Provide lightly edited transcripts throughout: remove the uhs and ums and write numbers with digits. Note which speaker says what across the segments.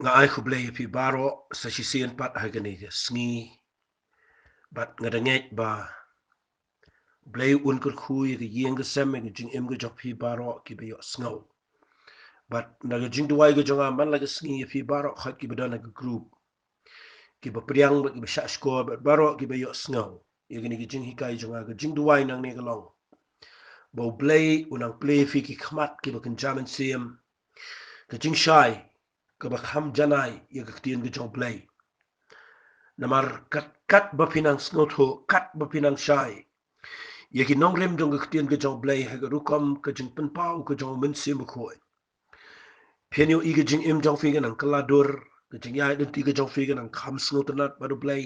Speaker 1: nga ai khu Blei pi baro sa si sien pat hagani sngi bat nga danget ba Blei un kur khu ye yeng ga sem ga jing em ga jok pi baro ki be yo snow but na ga jing duai ga jonga man la ga sngi pi baro khat ki bedana ga group ki ba priang ba ki ba sha score ba baro ki ba yo snow ye ga ni ga jing hikai jonga ga jing duai nang ne ga long bo Blei unang play fi ki khmat ki ba kan jaman sim ga jing shai ka ba kham janai ye ga tien ga jong Blei namar kat ba pinang snow tho kat ba pinang shai ye ki nong rem jong ga tien ga jong Blei ha ga rukom ka jing pen pau ka jong men sim khoi penyo i ga jing im jong fi ga nang kala dur ga jing ya den ti ga jong fi ga nang kham snow tanat ba do Blei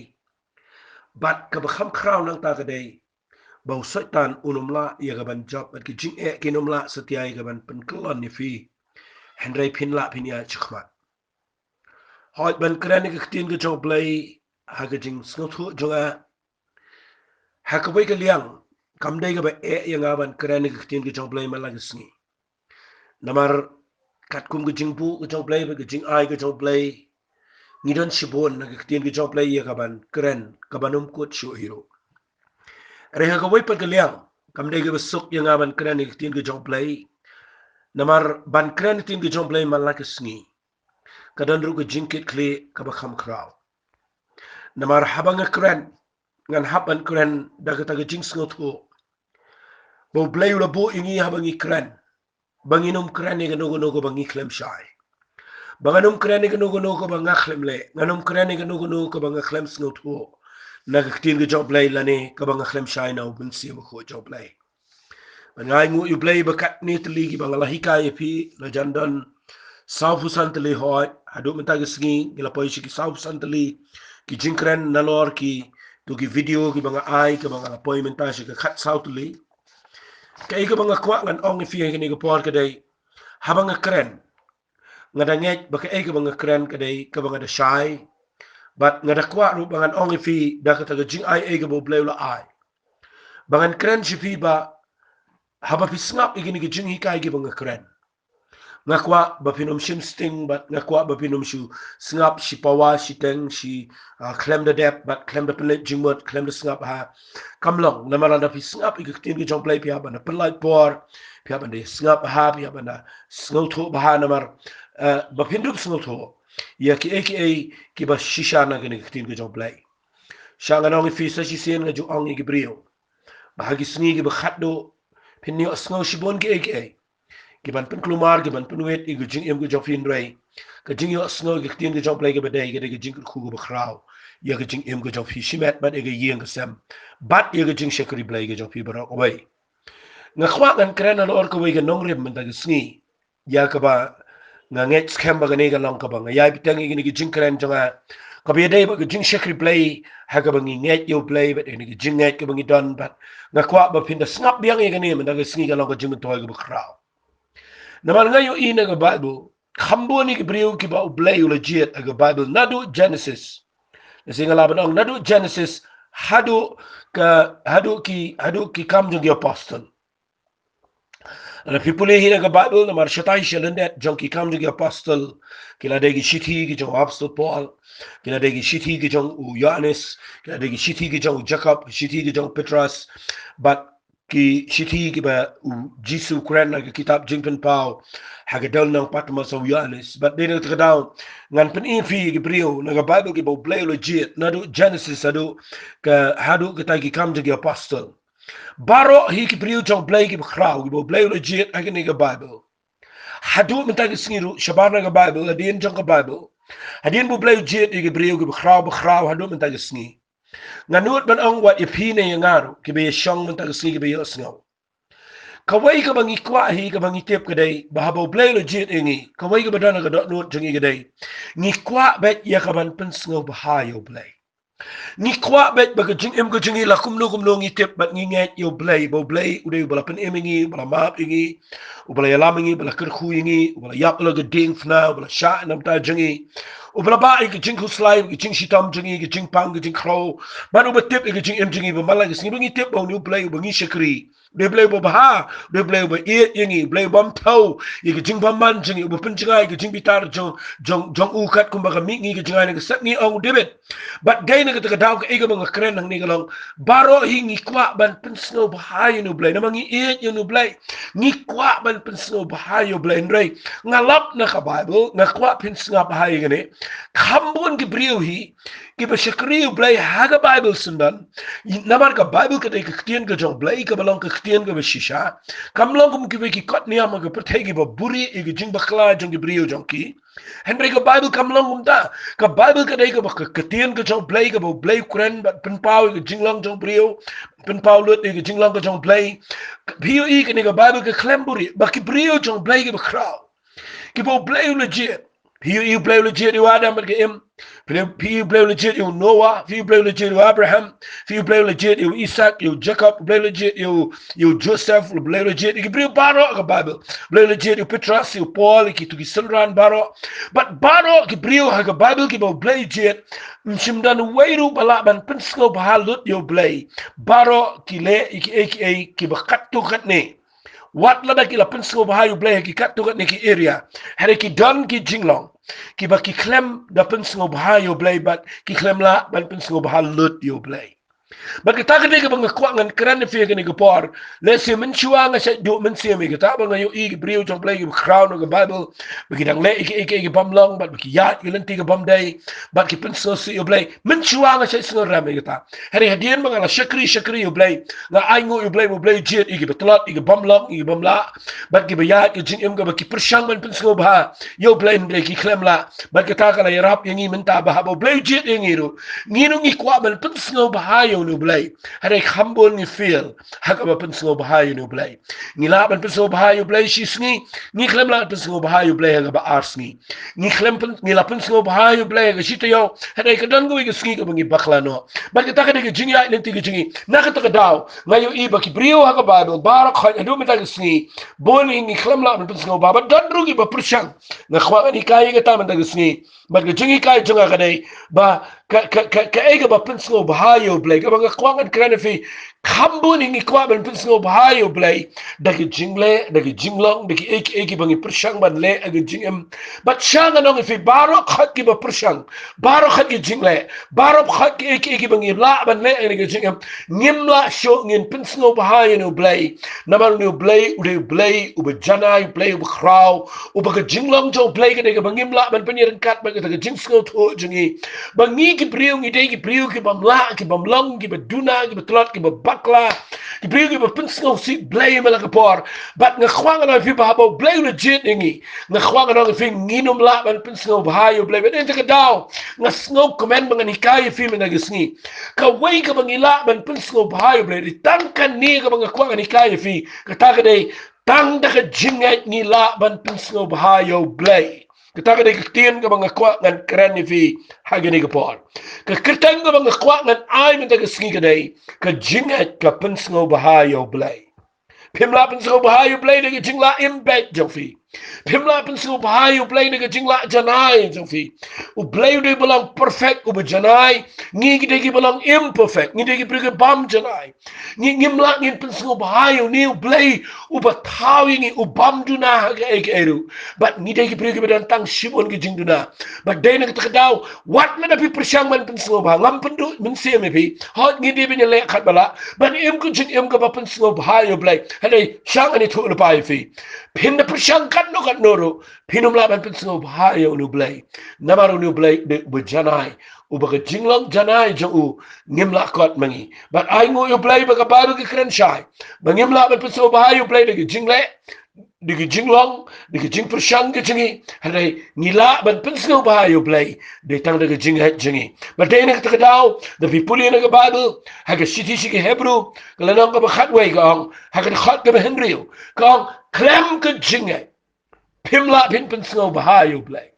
Speaker 1: bat ka ba kham kraw nang ta ga dei bau saitan unumla ia ga ban job at ki jing e kinumla satia ga ban pen klon ni fi henry pin la pin ya chkhmat hoi ban kran ga tin ga jong Blei ha ga jing snow thu jonga ha ka bai ga liang kam dei ga ba e ya ga ban kran ga tin ga jong Blei ma la ga sngi namar kat kum ga jing bu ga jong Blei ba ga jing ai ga jong Blei ni don shibon na ga tin ga jong Blei ya ga ban kran ka banum ko chu hero reha ga bai pa ga liang kam dei ga besuk ya ga ban kran ga tin ga jong Blei namar ban kran tin ga jong Blei ma la ga sngi kadan ru ga jingkit kle ka ba kham kraw namar habanga kran ngan haban kran daga taga jing sngot ho bo Blei la bo ingi habangi kran banginum kran ni ga nogo nogo bangi klem shai banganum kran ni ga nogo nogo banga klem le nganum kran ni ga nogo nogo banga klem sngot ho naga tin ga job Blei la ne ka banga klem shai na ubun si ba ko job Blei ngai ngu yu Blei ba kat ni tli gi banga la hikai pi la jandan South Santali hoi hadu menta ga sngi gila poi shi ki South Santali ki jingkren nalor ki tu ki video ki banga ai ka banga poi menta shi ka khat South li ka i ka banga kwa ngan ong fi ga ni ga por ka dai habanga kren ngada ngej ba ka i ka banga kren ka dai ka banga da shai but ngada kwa ru banga ong fi da ka ta ga jing ai ga bo Blei la ai bangan kren shi fi ba haba fi snap i ga ni ga jing hi kai ga banga kren ngakwa bapinom shim sting but ngakwa bapinom shu snap shi pawa shi teng shi klem the dep but klem the pelet jingmot klem the snap ha kamlong namara da pi snap i tin ki jong Blei pia bana pelai por pia bana snap ha pia bana snau tho ba namar bapindup snau tho ya ki aka ki ba shisha na gani tin ki jong Blei shanga no fi sa shi sen ga ju ong i brio ba hagi sngi gi ba khatdo pinni snau shi bon ki aka giban pen klumar giban pen wet i jing em go jofin rei ka jing yo snow gi tin gi job Blei ga bedai ga ga jing ku go khraw ya ga jing em go jofi shimet bat ga yeng ga sam bat ya ga jing shekri Blei ga jofi bara oi nga khwa ngan krena lor ko we ga nong rem man da ga sngi ya ka ba nga nget scam ba ga ne ga long ka ba nga ya bitang gi ni gi jing kren jonga ka be dai ba ga jing shekri Blei ha ga ba ngi nget yo Blei ba ni gi jing nget ka ba ngi don bat nga khwa ba pin da snap biang ga ne man da ga sngi ga long ga jing to ga ba khraw naman ngayon ina ga Bible, kambo ni Hebreo ki ba Blei legit aga Bible nadu Genesis. Kasi nga laban ang nadu Genesis hadu ki kam jong apostle. Ana pipuli hina ga Bible na marshatay siya landet jong ki kam jong apostle kila degi shithi ki jong apostle Paul kila degi shithi ki jong Johannes kila degi shithi ki jong Jacob shithi ki jong Petrus but ki shithi ki ba Jisu kren na kitab jingpen pau hagadal ng patma sa Johannes but dito tagadaw ngan pen infi ki brio na ga Bible ki ba Blei legit nadu Genesis ka hadu kita ki kam jong apostle baro hi ki brio jong Blei ki khraw ki ba Blei legit agni ga Bible hadu mentag singiru shabana ga Bible adin jong ga Bible hadin bu Blei legit ki brio ki khraw hadu mentag singi nganut ban ang wat ipine ngaro ki be shong mentag singi ki be yosngaw kawai ka bangi kwa hi ka bangi tip kadai bahabo Blei legit ingi kawai ka badana ga dot not jangi kadai ni kwa bet ya ka ban pensngaw bahayo Blei ni kwa bet baga jing em go jingi la kumno ngi tip bat ngi nget yo Blei bo Blei udah bala pen emingi bala map ingi ubala yalamingi bala kerkhu ingi ubala yak la ga ding fna ubala sha nam ta jingi ubala ba i jing ku slai i jing shitam jingi i jing pang i jing kro ban uba tip i jing em jingi ba mala ngi ngi tip bo ni Blei ba ngi shakri de Blei baha de Blei ba iet yangi Blei bam tau i ke jing paman jingi ba pencingai ke jing bitar jong ukat kumbaga mingi ke jingai ke satni ong debit but gay na ke daw ke ega mga kren nang ni galong baro hingi kwa ban pensno bahayo no Blei namangi iet yo no Blei ni kwa ban pensno bahayo Blei ndrei ngalap na ka Bible nga kwa pensnga bahayo gani kambon ke brio hi ki ba shakriu Blei haga Bible sundan namar ka Bible ka de ktien ka jong Blei ka balong ka ktien ka shisha kamlong kum ki ki kot niya mag pertegi ba buri i jing bakla jong brio jong ki Henry ka Bible kamlong kum ta ka Bible ka de ka ba ktien ka jong Blei ka ba Blei kren ba penpau ka jinglong jong brio penpau lut i jinglong ka jong Blei pio i ka ni ka Bible ka klemburi ba ki brio jong Blei ka ba kraw ki ba Blei legit pio i Blei legit i Adam ka im Pio Blei legit you Noah, Pio Blei legit you Abraham, Pio Blei legit you Isaac, you Jacob, Blei legit you Joseph, Blei legit you Pio Baro ka Bible, Blei legit you Petrus, you Paul, ki tu ki Silran Baro, but Baro ki Brio ha ka Bible ki ba Blei legit, msimdan wairu balaban pensko bahalut you Blei, Baro ki le ki ba kattu katne. Wat lada ki la pensko bahayu Blei ki kattu katne ki area, hari ki dan ki jinglong. Ki ba ki klem da pensko bahayo Blei bat ki klem la ban pensko bahalut yo Blei. Ba kita ka dega bang kwa ngan kran fi ga ni ga por le se men chua nga sa do men se mi ga ba nga yo i brio jong Blei ga crown ga Bible ba ki dang le ik bam long ba ki ya ki len ti ga bam dai ba ki pensko si yo Blei men chua nga sa singa ram ga ta hari hadien ba nga shakri yo Blei nga ai ngo yo Blei mo Blei jet i ga betlat i ga bam long i ga bam la ba ki ba ya ki jing em ga ba ki pershang man pensko ba yo Blei ndre ki klem la ba ki ta ka la yarap yangi menta ba ba Blei jet yangi ro ngino ngi kwa man pensko ba yo no Blei hari khambon ni feel haka ba pensko bahayo no Blei ngila ban pensko bahayo Blei shisngi ni klem la pensko bahayo Blei ga ba arsngi ni klem ngila pensko bahayo Blei ga shitayo hari ka dan go ga sngi ga bangi bakla no ba ka ta ka ga jingi ai lenti ga jingi na ka ta ka daw ngayo i ba ki brio haka Bible barak kha adu meta ga sngi boni ni klem la ban pensko ba dan rugi ba pershang na khwa ni kai ga ta man ga sngi ba ga jingi kai junga ga dai ba ka ega ba pensko bahayo Blei ka ba kwangan krana fi kambun ingi kwaban pensko bahayo Blei dagi jingle dagi jinglong dagi eki bangi pershang ban le agi jingem but shanga nong fi baro khat ki ba pershang baro khat ki jingle baro khat ki eki bangi la ban le agi jingem ngimla sho ngin pensko bahayo no Blei namal no Blei uba janai Blei uba kraw uba ka jinglong jo Blei ka dagi bangim la ban penyiran kat ba ka jingsko to jingi bangi ki brio ngi dagi brio ki bam la ki bam long ki ba duna ki ba tlot ki ba bakla ki brio ki ba pensko si Blei mala ka por but nga khwanga na fi ba ba Blei legit ngi nga khwanga na fi nginom la ban pensko ba yo Blei but ente ka daw nga sngo comment mga ni kay fi na gisngi ka way ka bangi la ban pensko ba yo Blei tangkan ni ka mga khwanga ni kay fi ka ta ka dai tang da ka Jingngeit ni la ban pensko ba yo Blei kita ka ktien ka mga kwa ngan kran ni fi hagani ka por ka kirtang ka mga kwa ngan ay man taga sngi ka dai ka Jingngeit ka pensngo bahayo Blei pimla pensngo bahayo Blei daga jingla impact jofi pimla pensngo bahayo Blei daga jingla janai jofi u Blei de belang perfect u janai ngi ki belang imperfect ngi de ki bam janai ngi ngimla ngin pensngo bahayo ni u Blei u bataw ngi u bam duna ga eru but ngi de ki bedan tang shibon ki jingduna but de na ka daw wat na pi persyang man pensngo ba lam pendu min se me pi hot ngi de bin le khat bala but em ku jing em ka ba pensngo bahayo Blei hale syang ani thu le pai fi pin na persyang kat no ro pinum la ban pensngo bahayo no Blei namaru no Blei de janai u ba jinglong janai jo u ngimla kot mangi but ai ngo yo Blei ba ka baru ki kren shai ba ngimla ban pensngo bahayo Blei de jingle de jinglong de jing persyang ke jingi hale ngila ban pensngo bahayo Blei de tang de Jingngeit jingi but de na ka daw the people in the Bible ha ka city shi Hebrew kala nang ka ba khatway ka ha ka khat ka Henry ka klem ka Jingngeit pimla pin pensngo bahayo Blei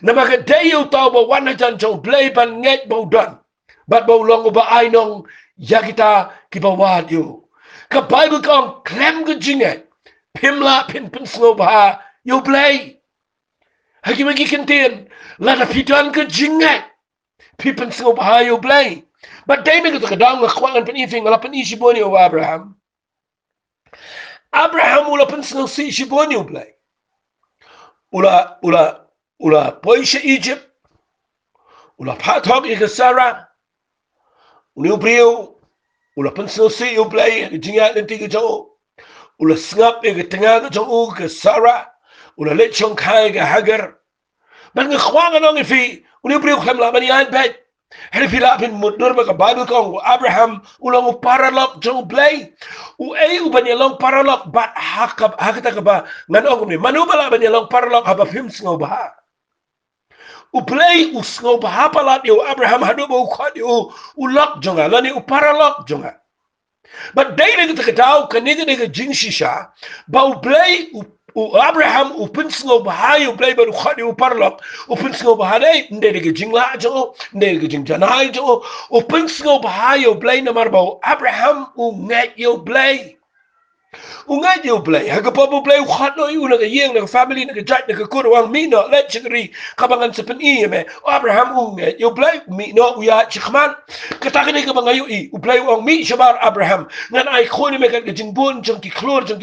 Speaker 1: na maka dayo tao ba wana jan jong Blei ban nget bo dan but bo long ba ai nong yakita ki ba wad yo ka Bible ka klem ka Jingngeit pimla pin pensngo bahayo Blei hagi magi kentien la da pitan ka Jingngeit pi pensngo bahayo Blei but dai me ka daw nga khwangan pen ifing la pen isi boni o Abraham Abraham ula pensngo si shibonyo Blei. Ula poisha Egypt. Ula pathog ika Sarah. Ula brio. Ula pensngo si yu Blei. Jingngeit nanti ke jo. Ula sngap ika tengah ke jo ke Sarah. Ula lechong kai ke Hagar. Man ngkhwang anong ifi. Ula brio khamla mani an pet. Hari pila pin mundur baka Bible kong Abraham ulang paralog jong Blei u banyalong paralog bat hakata ka ba nganong ni manubala banyalong paralog haba Pynsngewbha u Blei u Sngewbha palat yo Abraham hadu ba khad yo ulak jonga lani u paralog jonga but daily kita kataw kaniga de jingshisha ba u Blei Abraham u Pynsngewbha yu Blei baru khadi u parlok u Pynsngewbha dai ndege jingla jo ndege jingjanai jo u Pynsngewbha yu Blei namar ba Abraham u ngat yu Blei ungai yu Blei haga pabu Blei khat no yu naga yeng naga family naga jat naga kurwang mi no let chigri kabangan sepen I me Abraham ungai yu Blei mi no uya chikman kata ni ka bangayu I u Blei ong mi shabar Abraham ngan ai khoni me ka jingbun jong ki klor jong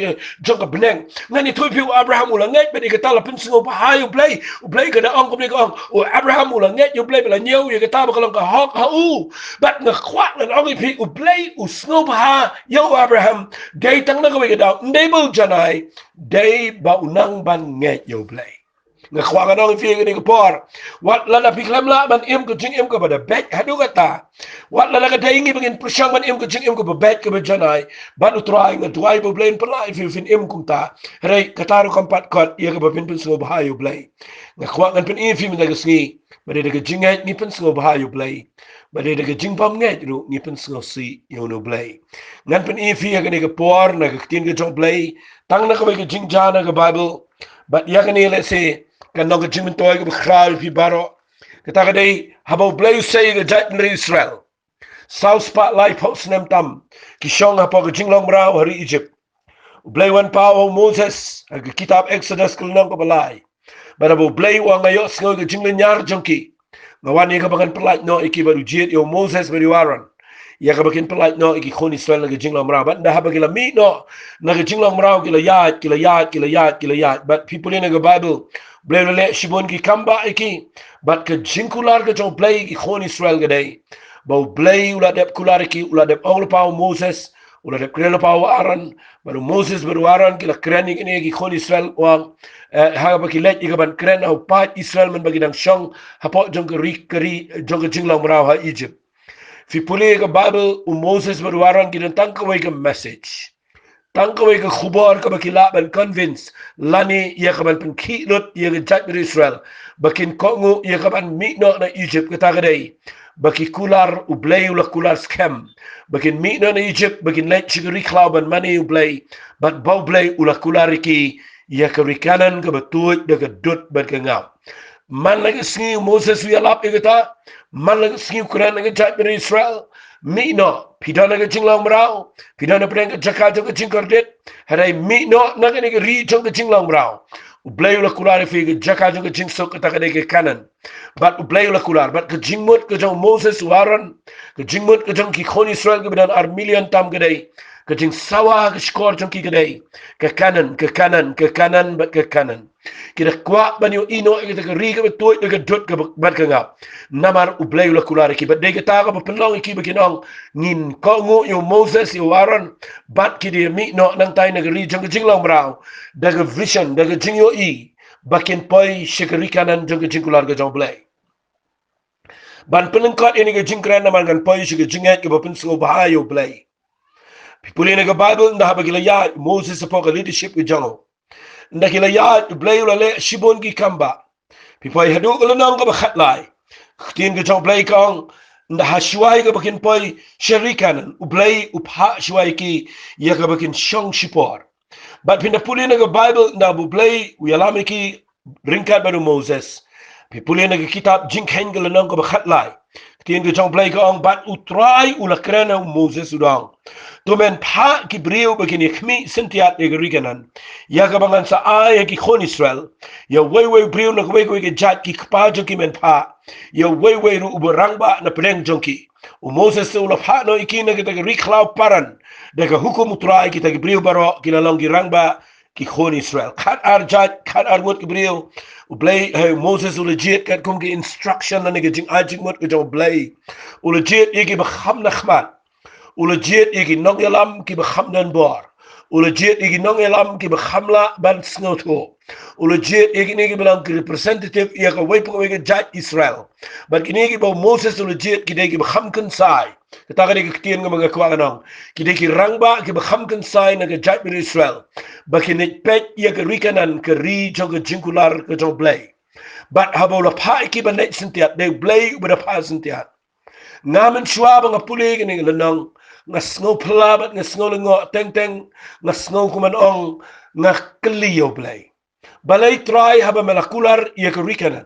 Speaker 1: ka beneng ngan I topi Abraham ulang ngat be ka tala Pynsngewbha yu Blei u Blei ka da ong ko ong u Abraham ulang ngat yu Blei bela nyeu yu ka ta ba ka hok ha u bat na khwat ngan ong I u Blei u Sngewbha yu Abraham dai tang na ka daw ndebel janai day ba unang ban nget yo Blei nga khwanga nong fi ni ko por wat la na piklam la ban im ko jing im ko ba da bet hadu kata wat la ka dai ngi bangin pusyang ban im ko jing im ko ba bet ko ba janai ban utrai nga tuai bo Blei pelai fi fin im kum ta rei kataru kompat kot ia ko ba Pynsngewbha yo Blei nga khwanga pen I fi mi daga sngi ba de daga Jingngeit ni Pynsngewbha yo Blei ba de daga jingbam nget ru ni Pynsngewsi yo no Blei ngan pen I fi ga ni ka por na ka tin ga jong Blei tang na ka ba ka jingjana ka Bible but ya ka ni let's say kan nog jing toy ka khral fi baro kata ka dai habo Blei say ga jat ni Israel south spotlight post nem tam ki shong ha pa ka jinglong brau hari Egypt Blei wan pa Moses ka kitab Exodus kul nong ka balai but habo Blei wa ngayo sngo ka jinglin nyar jongki ngawani ka bagan pelat no iki baru jit yo Moses baru Aaron ya ka bakin pelat no iki khon Israel na jinglong mrao but dah bagila mi no na jinglong mrao kila yat but people in the Bible Blei le shibon ki kamba iki but ka jingkular ka jong Blei ki khon Israel gadai bau Blei ula dep kular ki ula dep ong pa Moses ula dep kren pa Aaron baru Moses baru Aaron kila kren ini ki khon Israel wang ha ba ki let igaban kren au pa Israel men bagi dang shong hapo jong keri jong jinglong mrao ha Egypt fi puli ka Bible Moses baru Aaron ki tang ka wai ka message tang ka wai ka khubar ka bakila ban convince lani ya ka ban kilut ya ka jat Israel bakin kongu ya ka ban mi no na Egypt ka ta dai baki kular u Blei ula kular scam bakin mi no na Egypt bakin let chigri cloud ban money u Blei but bau Blei ula kular ki ya ka rikanan ka batut de ka dut ban ka ngap man lagi singi Moses wi alap igata man lagi singi Quran lagi jat Israel mi no pidana ka jinglong mrao pidana preng ka jakal ka jingkordet harai mi no na ka ni ka ri jong ka jinglong mrao u Blei ula kular fi ka jakal ka jingsok ka ta ka ke kanan but u Blei ula kular but ka jingmut ka jong Moses u Aaron ka jingmut ka jong ki khon Israel ka bidan ar million tam ka dai ka jing sawa ka skor jong ki ka dai ka kanan but ka kanan kira kwa banyo ino kita ka ri ka betul ka dut ka bat ka ngap namar u Blei ula kular ki but de ka ta ka pelong ki bakinong ngin ko ngu yo Moses yo Aaron bat ki de mi no nang tai na ri jong ka jinglong brau daga vision daga jingyo I bakin poi shikari kanan jong ka jingkular ka jong Blei ban pelengkot ini ka jingkran namar kan poi shikari Jingngeit ka Pynsngewbha yo Blei people in the Bible nda bagila ya Moses apo ka leadership ka jong nda kila ya Blei ula le shibon ki kamba people hadu ka nang ka khatlai tin ka jong Blei kong nda hashwai ka bakin poi sharikanan u Blei u pha shwai ki ya ka bakin shong shipor but pinda puli na ka Bible nda bu Blei u yalami ki ringkat baru Moses people in the kitab Jingngeit ka nang ka khatlai tin ka jong Blei kong bat utrai ula krena Moses udang Tumen pa ki brio begini kmi sentiat de riganan ya ka bangan sa ay ki khon Israel ya way brio na way ki jat ki pa jo ki men pa ya way ru uberang ba na preng jonki u Moses ula pa no ikina kita riklau paran daga hukum utrai kita gibriu baro kila long girang ba ki khon Israel khat arjat khat armut gibriu Blei Moses ulejit kat kum ki instruction na ngi jing ajing mut ki Blei ulejit yegi bakham nakhmat ulejit yegi nong yalam ki bakham dan bor ulejit yegi nong yalam ki bakhamla ban sngoto ulejit yegi ngi bilang ki representative ya ka wai pok wei judge Israel ban kini ki Moses ulejit ki dei ki bakham kan sai kita kini ketien ng mga kuanganong kini ki rangba ki bakham kan sai na ka judge Israel bakinit pet ya ka rikanan ka ri jong ka jingkular ka jong Blei but habo la pai ki banet sentiat de Blei ubada pa sentiat ngamen shwa ba nga puli kini lanang nga sngo palabat nga sngo lengo teng nga sngo kumanong nga kliyo Blei balay try haba melakular ya ka rikanan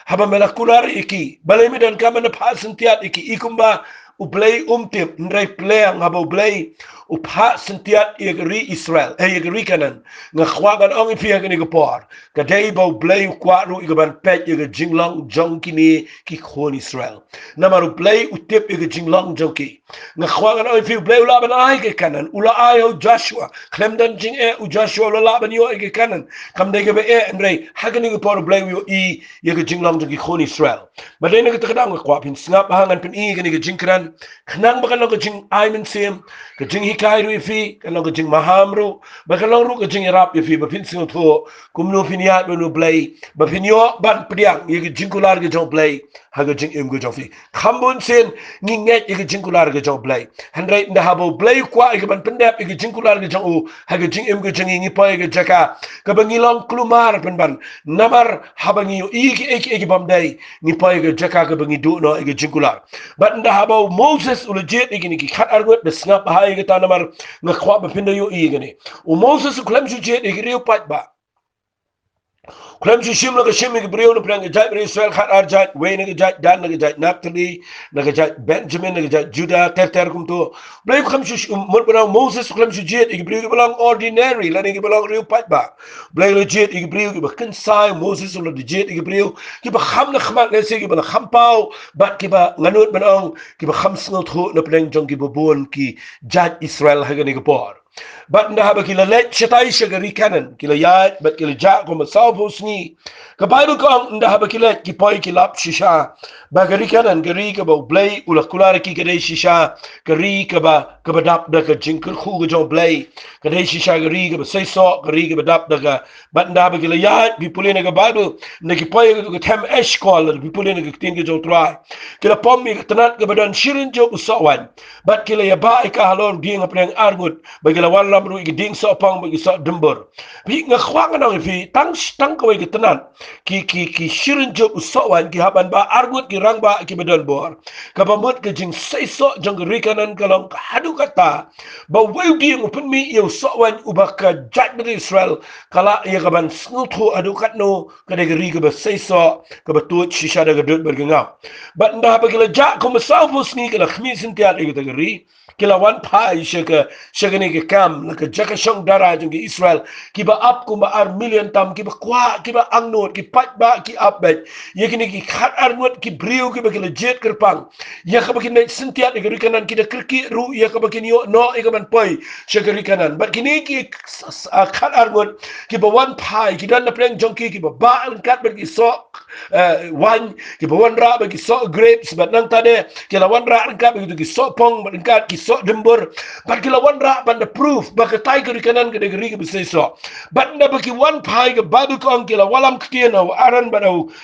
Speaker 1: haba melakular iki balay medan kama na pa sentiat iki ikumba Blei umtip ndray pleang haba Blei upha sentiat yagri Israel yagri kanan nga khwagan ong ipia kini gopor kadai ba Blei kwaru igaban pet yaga jinglang jong kini ki khon Israel namaru Blei utip yaga jinglang jong ki nga khwagan ong ipia Blei ulaban ay ke kanan ula ay ho Joshua klemdan jing u Joshua ulaban yo ke kanan kamdai ga be ndray hagani gopor Blei yo i yaga jinglang jong ki khon Israel badai na katakadang kwa Pynsngewbha hangan pin i kini ga jingkran khnang bakan lo jing aimen sim ka jing hikai ru ifi kan lo jing mahamru bakan lo ru ka jing rap ifi ba Pynsngewbha kumno piniat no Blei ba pinyo ban priang ye jingkular ge jong Blei ha ga jing im ge jong fi khambun sen Jingngeit ye jingkular ge jong Blei handrai nda habo Blei kwa ge ban pendap ye jingkular ge jong u ha ga jing im ge jing ngi pa ge jaka ka bangilong klumar pen ban namar habangi iki bamdai ni pa ge jaka ka bangi du no ge jingkular but nda habo Moses ulejit igini ki khat argut de snap hai ge tanamar nga khwa ba pinda yo igini u Moses uklam ju jet igri pat ba Kulam shim na shim ke brio no prang jai Israel khat arjat we na jai dan na jai Naphtali na jai Benjamin na jai Judah ter kum to Blei kham shim mon bra Moses kulam jet ke brio belang ordinary la ke belang riu pat ba Blei le jet ke brio ke kan sai Moses lo jet ke brio ke ba kham na khmat le se ke ba kham pau bat ke ba nganut banong ke ba kham sngo tho na prang jong ke bon ki jai Israel ha ke por But na haba kila let shatay siya gari kanan kila yat but kila jak ko masawpos ni kabayro ko ang nda haba kila kipoy kilap shisha ba gari kanan gari ka ba Blei ulakular ki kadai shisha gari ka ba kabadap da ka jingkul khu ga jong Blei kadai shisha gari ka ba say so gari ka badap da ka but nda haba kila yat bipuli na ka Bible na kipoy ka tem eshkol bipuli na ka tin ka jong try kila pommi ka tanat ka badan shirin jo usawan but kila yaba ka halon di nga preng argut ba kila wala ru igding so pang bagi so dembur bi nga khwang na fi tang ko ge tanan ki shirin job usawan ki haban ba argut ki rang ba ki bedon bor ka bamut ke jing sai so jong rikanan kalong hadu kata ba weu di ngupun mi yo sowan ubaka jat bi Israel kala ye ka ban snuthu adu katno ka de ri ka ba sai so ka ba tu shisha da gadut bergengau ba nda ba kila ja ko masawfus ni kala khmisin tiat ge ta ri kila wan pai shaka ni ke kam na ka jaka shong dara jong ki Israel ki ba up ko ba ar million tam ki ba kwa ki ba angnot ki pat ba ki up bet ye kini ki khat arnot ki brio ki ba ki jet kerpang ya ka ba ki sentiat ki rikanan ki da kirki ru ya ka ba ki no e ka ban poi shaka rikanan but kini ki khat arnot ki ba wan pai ki dan na pleng jong ki ba an kat ba ki so wine ki ba wan ra ba ki so grapes but nang tade ki la wan ra an kat ba ki so pong ba kat ki so dembur but kila wan ra ban the proof ba ka tai ki kanan ka de ri ka bisa so but na ba ki wan pai ka Bible ko ang kila walam ktian au aran ba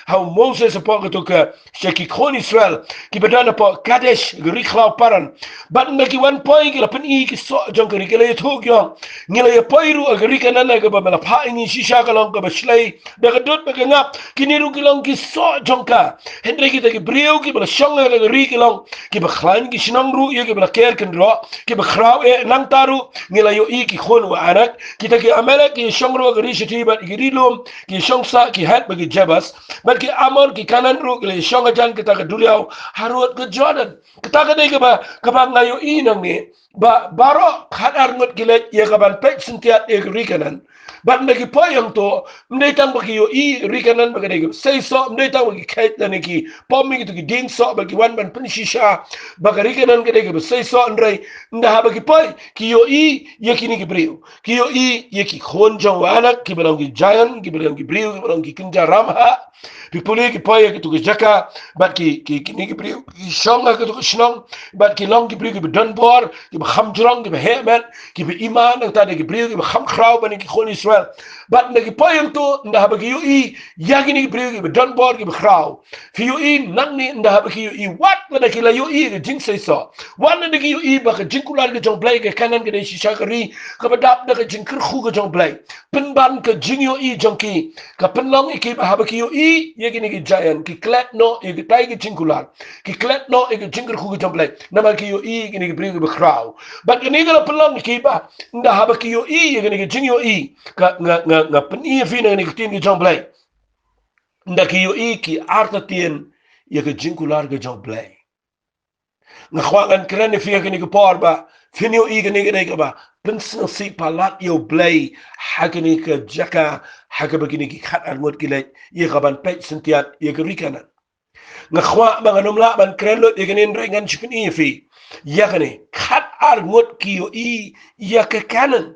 Speaker 1: how Moses po ka to ka shaki khon Israel ki badana po Kadesh ri khlau paran but na ki wan pai kila pen i ki so jong ka ri kila thok yo ngila ya pai ru ri kanan ka ba mala pha ngi shisha ka long ka ba shlei da ka dot ba ka ngap kini ru ki long ki so jong ka hendre ki ta ki brio ki ba shong ka ri ki long ki ba khlan ki shinang ru ye ki ba ker kan ro ki bakraw nang taru ngila yo i ki khon wa anak kita ki amela ki shongro gari shiti ba ki rilum ki shongsa ki hat ba ki jabas ba ki amon ki kanan ru ki shonga jan kita ka duliaw harut ke Jordan kita ka dei ka ba ngayo i nang ni ba baro khadar ngot ki le ye ka ban pek sintiat e rikanan but nagi poyang to mdei tang baki yo I rikanan baka nagi say so mdei tang baki kait na nagi pomi gitu ki ding so baki wan ban pen shisha baka rikanan ka nagi say so rai nda haba ki pai ki yo I yakini ki brio ki yo I yaki khon jong wana ki belong ki giant ki belong ki brio ki belong ki kinja ramha pipuli ki pai ki tu ki jaka bat ki ni ki brio ki shonga ki tu ki shnong bat ki long ki brio ki be don bor ki be kham jrong ki be hemen ki be iman ang ta de ki brio ki be kham khrau ban ki khon Israel bat na ki pai to nda haba ki yo I yakini ki brio ki be don bor ki be khrau fi yo I nang ni nda haba ki yo I wat na ki la yo I ki jing sai so wan na ki yo I ba ka jing kular ki jong Blei ke kanan ke de shisha kari ka badap na ka jing kir khu ka jong Blei pen ban ka jing yo I jong ki ka pen long ki ba haba ki yo I ye ki ni ki giant ki klet no ye ki tai ki jing kular ki klet no ye ki jing kir khu ka jong Blei na ma ki yo I ki ni ki bri ki ba krau but ki ni ka pen long ki ba nda haba ki yo I ye ki ni ki jing yo I ka nga pen I fi na ni ki tin ki jong Blei nda ki yo I ki arta tien ye ki jing kular ka jong Blei nga khwangan krene fi ka ni ki por ba finio I ka ni ka ba pensel si palat yo Blei hakini ka jaka hakaba kini ki khat armut ki le ye ka ban pet sentiat ye ka rikanan nga khwa ba numla ban krenlo ye ka ni rengan chipin I fi ya ka ni khat armut ki yo I ya ka kanan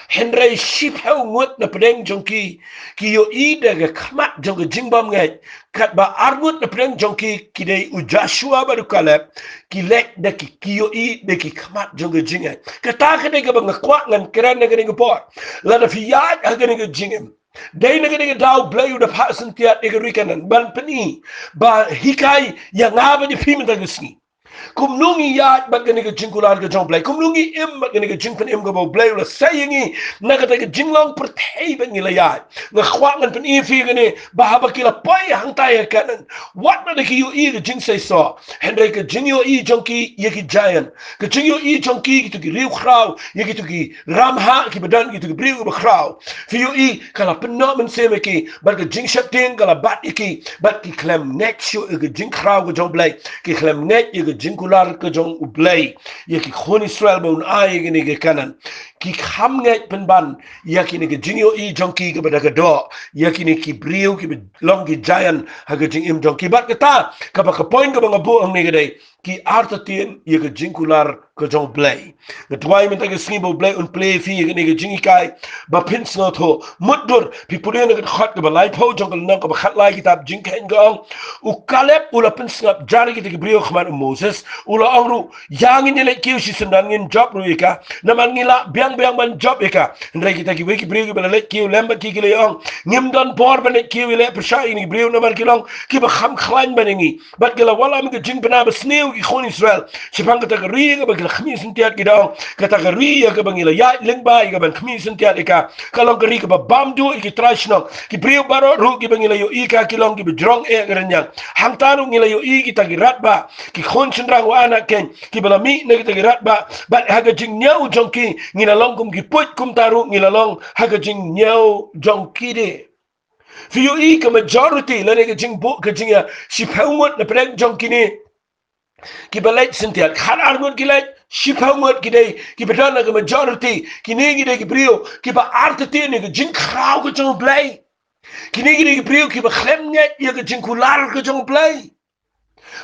Speaker 1: Henry ship how ngut na pedeng jongki ki yo I de ga khamat jong ga jingbam ngai kat ba armut na pedeng jongki ki de u Joshua ba du Caleb ki lek de ki yo I de ki khamat jong ga jingai ka ta ka de ga ba ngakwa ngan kran na ga ni ga por la da fi ya ga ni ga jingem dai na ga ni ga daw Blei u da pasen tiat de ga rikanan ban pani ba hikai ya ngaba di pim da gisni kum nungi ya bat gani ka jingkular ka jong Blei kum nungi im bat gani ka jingpan im ka bo Blei la sayingi na ka ta ka jinglong pertei ban ngila ya nga khwangan pan I fi gani ba haba kila pai hang tai kanan wat na ki yo I ka jing sai so Henry ka jing yo I jong ki ye ki giant ka jing yo I jong ki tu ki riu khrau ye ki tu ki ramha ki badan ki tu ki briu ba khrau fi yo I kala penno men se me ki bat ka jing shap ting kala bat ki bat ki klem net shu ka jing khrau ka jong Blei ki klem net ye ka jing kular ke jong Blei ye ki khon Israel ba un ai ge ni ge kanan ki kham ngai pen ban ye ki ni ge jing yo I jong ki ke bada ga do ye ki ni ki briu ki long ki giant ha ge jing im jong ki bat ka ka ba ka point ka ba bu ang ni ge dai ki arta tien ye ge jing kular ke jong Blei ge twai men ta ge sni bo Blei un play fi ye ni ge jing kai ba pins no tho mudur pi pure ne ge khat ke ba lai pho jong ka ka ba khat lai kitab jing kain gong u Caleb u la pins ngap jari ki ge briu khman Moses ula angru yang ini lek kiu si sendan ngin job ruika naman ngila biang ban job eka ndai kita ki wiki briu bela lek kiu lembat ki le ong ngim don por ban kiu le persha ini briu naman kilong ki ba kham khlan baningi bat gela wala mi jing bana ba sneu ki khon Israel sipang kata ri ga ba khmis ntiat ki dong kata ri ya ga bangila ya lengba ga ban khmis ntiat eka kalong ri ka ba bam du ki trashno ki briu baro ru ki bangila yo ika kilong ki bjrong e garanyang hang tanu ngila yo I ki tagi ratba ki khon rang wana ken ki bala mi ne ki rat ba bat haga jing nyau jongki ngina long kum ki put kum taru ngina long haga jing nyau jongki de fi yo I ka majority la ne ki jing bo ka jing ya si phawmot na prek jongki ni ki balai sintiat khan armot ki lai si phawmot ki dei ki betana ka majority ki ne ki de ki brio ki ba artete ne ki jing khrau ka jong Blei ki ne ki de ki brio ki ba khlem net ye ka jing kular ka jong Blei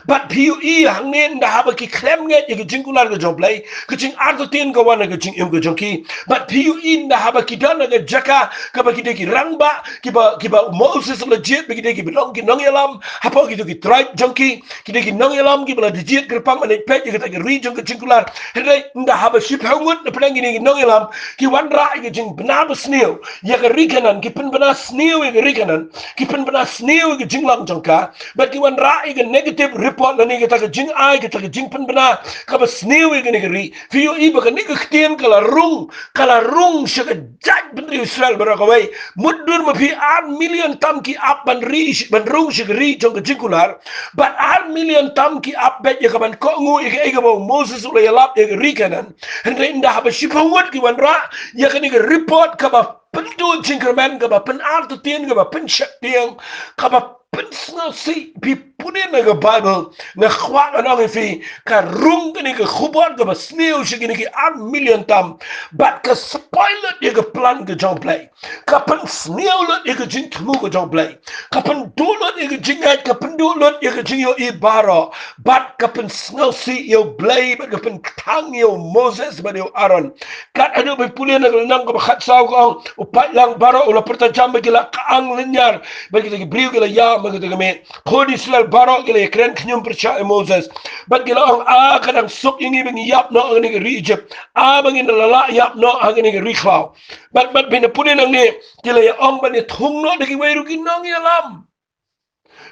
Speaker 1: but PUE hang nen da haba ki klem nget ye jing kular ga jong Blei ke jing arto tin ga wana ga jing im ga jong ki but PUE da haba ki dana ga jaka ka ba ki de ki rangba ki ba Moses legit ba ki de ki belong ki nong yalam hapa ki de ki tribe jong ki de ki nong yalam ki bala digit kerpang ane pet ye ga ta ri jong ga jing kular hele da haba ship hangut na plang ni nong yalam ki wan ra ga jing bna ba sneu ye ga ri kanan ki pen bna sneu ye ga ri kanan ki pen bna sneu ga jing lang jong ka but ki wan ra ga negative report na ni kita jing ai kita jing pen bena ka ba sneu ga ni ri fi yo I ba ka ni ka tien kala rung sha ga jaj ben Israel ba ka wai mudur ma fi 1 million tam ki up ban ri ban rung sha ri jong ga jikular but 1 million tam ki up bet ya ka ban ko ngu e ga ba Moses ula ya lap e ri kanan hande inda ha ba shipa wat ki wan ra ya ka ni ka report ka ba pentu jingkerman ka ba pen art tien ka ba pen shak tiang ka ba Pynsngewbha si pi punin na Bible na khwa anong ifi ka rung kini ka khubon ka basneo shi kini ki 1 million tam but ka spoiler ye ka plan ka jong Blei ka pen sneo lot ye ka jing tmu ka jong Blei ka pen dolot ye ka Jingngeit ka pen dolot ye ka jing yo ibaro but ka pen sneo si yo Blei but ka pen tang yo Moses but yo Aaron kat anu pi punin na nang ka khat saw ko upat lang baro ula perta jam gila kaang linyar bagi ki brio gila ya bagi me khodi sel baro gila kren knyum percaya Moses bat gila ang kadang sok ingi bang yap no ang ni Egypt bang in lala yap no ang ni Riklau bat bin punin ang ni gila ya ong ban ni thung no dagi weru ki nong ya lam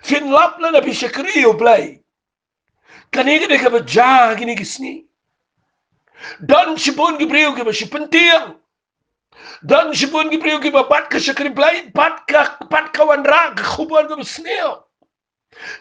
Speaker 1: fin lap la na bi shakri yo Blei kanigi de ka ba ja gini kisni dan shibon gi brio gi ba shipentiang dan shibon gi brio gi ba bat ka shakri Blei bat ka wan ra ka khubon ga sneo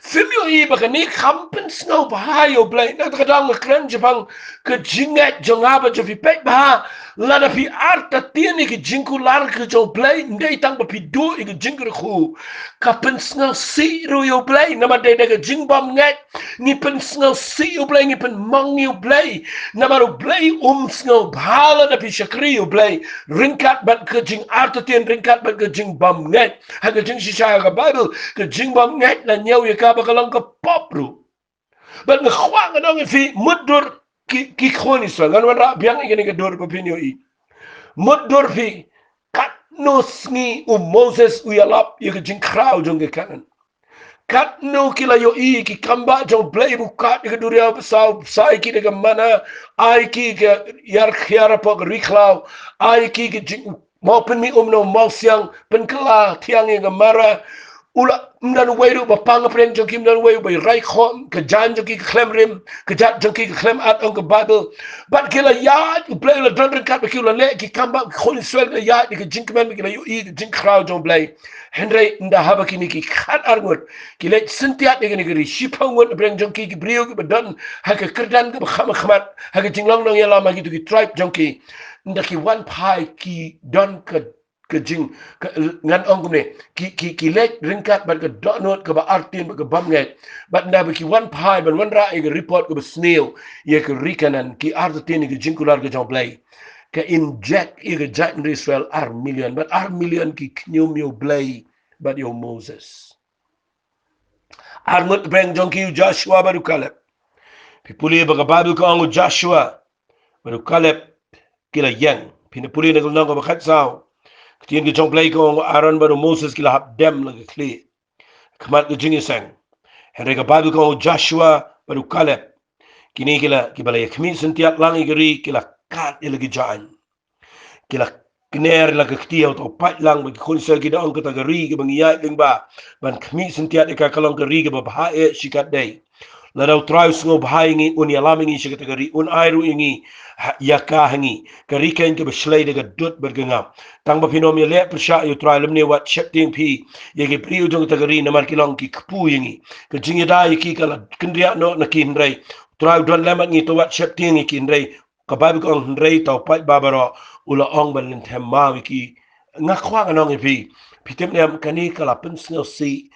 Speaker 1: Filio i baka ni kampen snow baha yo Blei na kadang kren jepang ke Jingngeit jongaba jo pek baha lada pi arta tieni ke jingku lar ke jo Blei ndai tang ba pi do i ke jingku khu kapen snow si ro yo Blei nama de ke jingbam nget ni pen snow si yo Blei ni pen mang yo Blei nama ro Blei snow baha lada pi shakri yo Blei ringkat bat ke jing arta tien ringkat bat ke jingbam nget ha ke jing shisha ka Bible ke jingbam nget la nyau ye ka bakalang ka popru bat nga khwang anong fi mudur ki khoni so ngan wan ra biang ngene ke dor ko pinyo i mudur fi kat no sngi Moses u yalap ye ke jing krau jong ke kanan kat no kila yo i ki kamba jong Blei bukat ke duria sau sai ki de mana ai ki ke yar khiara pok Riklau ai ki ke jing mau pen mi no mau siang pen kala tiang ye mara ula mdan weru ba pang preng jong kim dan weru ba rai khom ke jan jong ki klem rim ke jat jong ki klem at on ke Bible bat kila ya Blei la don kat ba kila le ki kamba khol swel ya ki jing men kila yu i jing krau jong Blei henry nda haba kini ki khat arngot ki le sintiat ni ki shipang won preng jong ki brio ki badan ha ke kerdan ke kham khmat ha ke jinglong nong ya lama ki tu ki tribe jong ki nda ki one pai ki don ke jing ngan ong ne ki lek ringkat ban ke donot ke ba artin ke bamnget bat nda ki one pai ban one ra ke report ke sneo ye ke rikanan ki artin ke jingkular ke jong Blei ke inject ke jat Israel million but million ki knyum yo Blei but yo Moses armut breng jong ki Joshua baru Caleb pipuli ba Bible ko ang Joshua baru Caleb kila yang pinipuli na nang ba khat sao Ketien ke jong Blei ko Aaron baru Moses kila hap dem lagi kli. Kemat ke jingi sang. Henry ke Bible ko Joshua baru Caleb. Kini kila balai kemi sentiat langi geri kila kat lagi jaan. Kila kner lagi ketia atau pat lang bagi konsel kita ang kata geri ke bangiyat lingba. Ban kemi sentiat ika kalong geri ke bahae sikat day. Ladau try sungo bahaingi un yalamingi sikat geri un airu ingi yakahangi karikan ke beslei de dut bergengam tang ba pinom ye le persha yo try lemne wat shifting pi ye ke priu jong tagari namar kilong ki kpu yingi ke jingida ki kala kendria no na kin rei try don lemat ngi to wat shifting ki rei ka ba ko rei to pat babaro ula ong ban them ma ki ngakwa nong pi pitem ne kani kala pensno si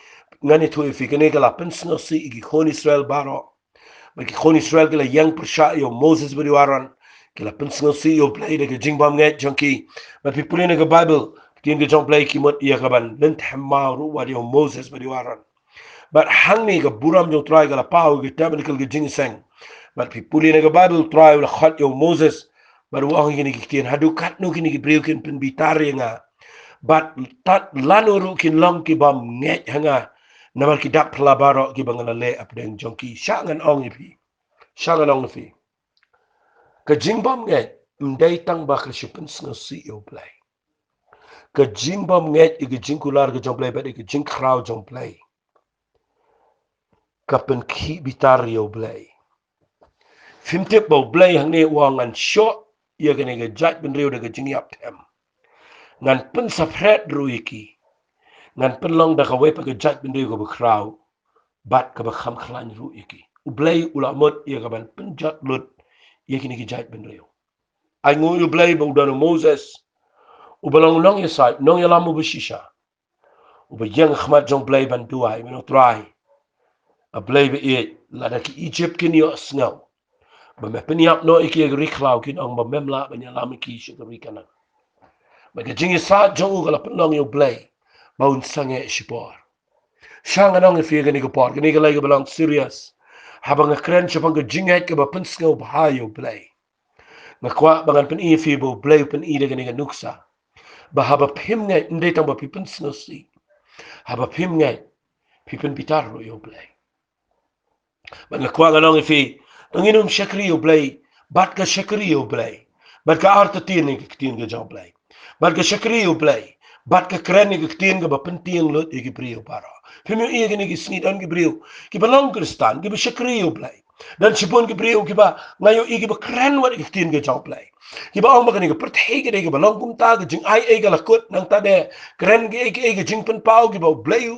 Speaker 1: ngani to fi kani kala pensno si ki khon Israel baro ba ki khon Israel kala yang persha yo Moses beriwaran kila pensngo si yo Blei de jingbam nget jonki but people in the Bible tin ke jong Blei ki mot ia kaban len themma ru wa yo Moses beriwaran but hangni ke buram jo try kala pau ke tabernacle ke jing sang but people in the Bible try la khat yo Moses but wa ngini ki tin hadu kat no kini ki breu kin pin bitare nga but tat lanuru kin long ki bam nget hanga namar ki dak plabaro ki bangala le apdeng jonki shangan ong ipi shangan ong ipi ke jingbam nget mdai tang ba ke shipen sngo si yo Blei ke jingbam nget ke jingkular ke jong Blei ba ke jing krau jong Blei kapen ki bitar yo Blei fimtip bo Blei hang ne wangan shot ye ke ne ke jat ben reu de ke jing yap tem ngan pen sapret ruiki ngan pen long da ka we pa ke jat ben reu ko krau bat ka ba kham khlan ruiki Blei ulamot ye ka ban pen jat lut ye ke ne ke jat ben reu ai ngu Blei ba udano Moses ubalong nong ye sai nong ye lamu beshisha Uba yang khmat jong Blei ban duai meno try. A Blei be e la da ki Egypt kin yo snow. Ba me peniap no iki riklau kin ong ba memla ba nyalam ki shikari. Maka jingi sa jong kala penong yo Blei. Baun sange shipor. Shang anong ifi gani ko por. Gani ka lagi balang serious. Habang kren chapang ka Jingngeit ka ba Pynsngewbha yo Blei. Ngakwa bangan pen ifi bo Blei pen ida gani ka nuksa. Ba haba Pynsngeit ndai tang ba pipen snosi. Haba Pynsngeit pipen pitar yo Blei. Ba ngakwa anong ifi nanginum shakri yo Blei. Bat ka shakri yo Blei. Bat ka arta tin ka tin ka jong Blei. Bat ka shakri yo Blei. Bat ka kren ka tin ka ba penting lot iki priyo para. Pimyo iya gani ki snit an ki priyo. Ki ba long kristan ki ba shakri yo Blei. Dan sipon ki priyo ki ba ngayo iki ba kren wat ki tin ka jong Blei. Ki ba ong ba gani ka perthai ka ba long kumta ka jing ai ka lakut nang ta de kren ki jing pen pau ki ba Blei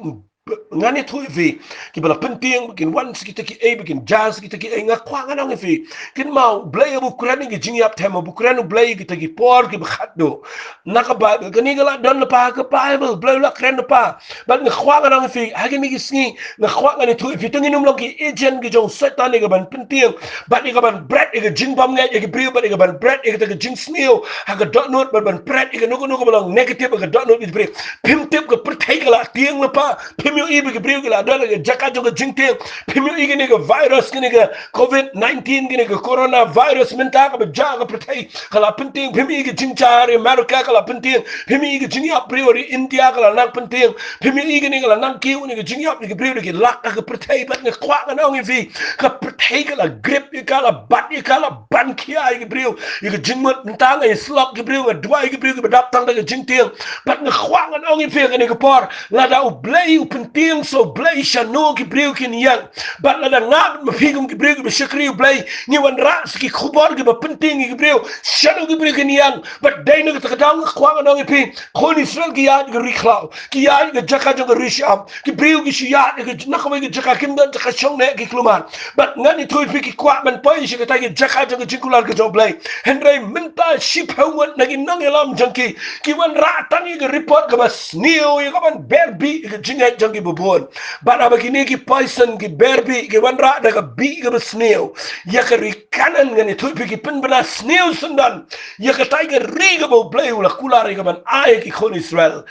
Speaker 1: ngani thui fi ki bala penting kin wan kita ki bikin jazz kita ki nga kwa nga nang fi kin mau Blei bu kuran ki jing yap tema bu kuran Blei kita ki por ki bakhat do naka ba kani gala don pa ka bible Blei la kren pa ba nga kwa nga nang fi hagi mi ki sngi nga kwa nga ni thui fi tengin um ki agent ki jong setan ni ka ban penting ba ni ka ban bread ki jing bam nga ki priu ba ni ka ban bread ki ta jing sneo ha ka dot note ba ban bread ki no no balang negative ka dot note ki priu pim tip ka perthai kala tiang la pa Pimyo ibi ki priyo kila adala ke jaka jo ka jingte pimyo igi ni ka virus kini ka COVID-19 kini ka coronavirus minta ka ba jaga pertai kala penting pimyo igi jingchari Amerika kala penting pimyo igi jingyap priyo ri India kala nang penting pimyo igi ni kala nang kiw ni ka jingyap ni ka priyo ki lak ka pertai bat ni kwa ka naong ifi ka pertai kala grip kala bat kala ban kia igi priyo igi jingmut minta nga islap ki priyo nga dua igi priyo ki badap tang ka jingte bat nga kwa ka naong ifi ka ni ka por lada u Blei u penting so Blei shano ki priu ki niang bat la ngab mafigum ki priu ki shakri Blei ni wan ras ki khubor ki ba penting ki priu shano ki priu ki niang bat dai no ka dang khwa no ki khon Israel ki ya ki rikhlaw ki ya ki jaka jo ki risham ki priu ki shiya ki nakwe ki jaka kim dan jaka shong ne ki kluman bat ngani thoi pi ki kwa man pai shi ka ta ki jaka jo ki jinkular ki jo Blei hendrai minta ship hawan na ki nang elam jangki ki wan ra tani ki report ka bas niu ka ban berbi ki Jingngeit jang ki bubon bat abagini ki poison ki berbi ki wanra da ka bi ka sneo ya ka ri kanan ngani thupi ki pen bana sneo sundan ya ka tai ka ri ka bo Blei ula kulari ka ban ai ki khon Israel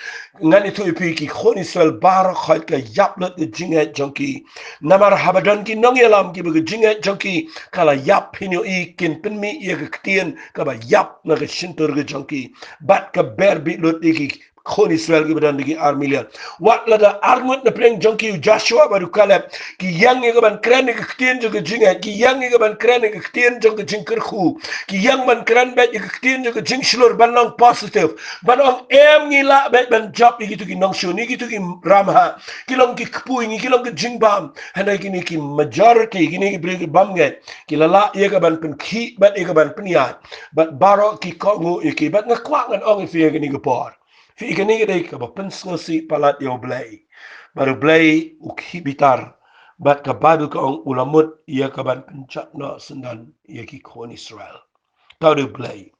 Speaker 1: ngani thupi ki khon Israel bar khait ka yaplat ki Jingngeit jang ki namar habadan ki nong yalam ki bi Jingngeit jang ki kala yap hinyo I kin pen mi ya ka ktien ka ba yap na ka shintur ka jang ki bat ka berbi lut ki khon Israel ki badan digi armilian wat lada armut na preng jongki Joshua baru Caleb ki yang ga ban kran ki ktien jo Jingngeit ki yang ga ban kran ki ktien jo jingker khu ki yang ban kran bet ki ktien jo jing shlor ban long positive ban ong em ni la bet ban job ki tu ki nong shu ni ki tu ki ramha ki long ki kpui ni ki long ki jingbam hana ki ni ki majority ki ni ki bring bam nge ki lala ye ga ban pen ki bat ye ga ban peniat bat baro ki ko ngu ki bat ngakwa ngan ong fi ki ni ki por Fi ikani gede ka ba Pynsngewbha palat yo Blei. Baru Blei ukhi bitar. Bat ka Bible ka ong ulamut ia ka ban pencak no sendan ia ki khon Israel. Tau de Blei.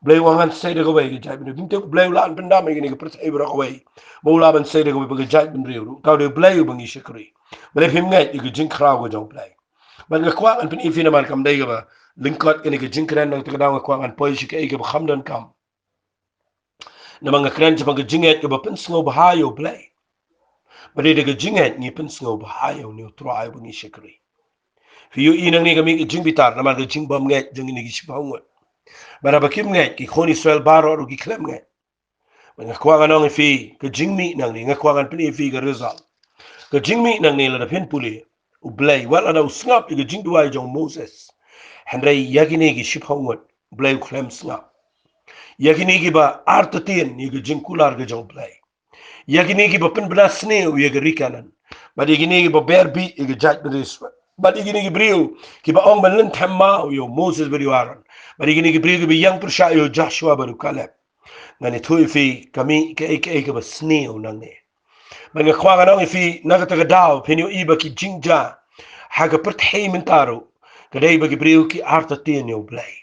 Speaker 1: Blei wangan say de gawai ki jai bin. Binte Blei ulaan pendam ini ka percaya bra gawai. Maula ban say de gawai ba jai bin riu. Tau de Blei bangi syakri. Blei Pynsngeit ki jing krau ko jong Blei. Ban ka kwang an pen ifina man kam dai ka ba lingkot kini ki jing kran nang takadang kwang an poi shi ka ka ba khamdan kam. Na mga kren sa mga Jingngeit ka ba Pynsngewbha yo Blei. Bari de ka Jingngeit ni Pynsngewbha yo ni utro ay bangi shakri. Fiyo inang ni kami ka jing bitar na mga jing bam ngeit jang ni gisipahungot. Bara ba kim ngeit ki khon Israel baro ro ki klem ngeit. Mga kwagan nang fi ka jing mi nang ni ngakwagan pini fi ka Rizal. Ka jing mi nang ni la da pin puli u Blei wala da usngap ka jing duay jong Moses. Hendrai yagini gisipahungot Blei klem snap. Yakini ki ba artatin ni ga jingkular ga jong Blei. Yakini ki ba pen blasne u ye ga rikanan. Ba yakini ki ba berbi ga jaj beriswa. Ba yakini ki brio ki ba ong ban thamma yo Moses beriwaran. Ba yakini ki brio ki ba yang persha yo Joshua baru Caleb. Ngani thui fi kami ka ba sne u nang ne. Ba nga kwa nang fi nagataga daw penyo iba ki jingja. Haga perthei mentaro. Kadai ba ki brio ki artatin yo Blei.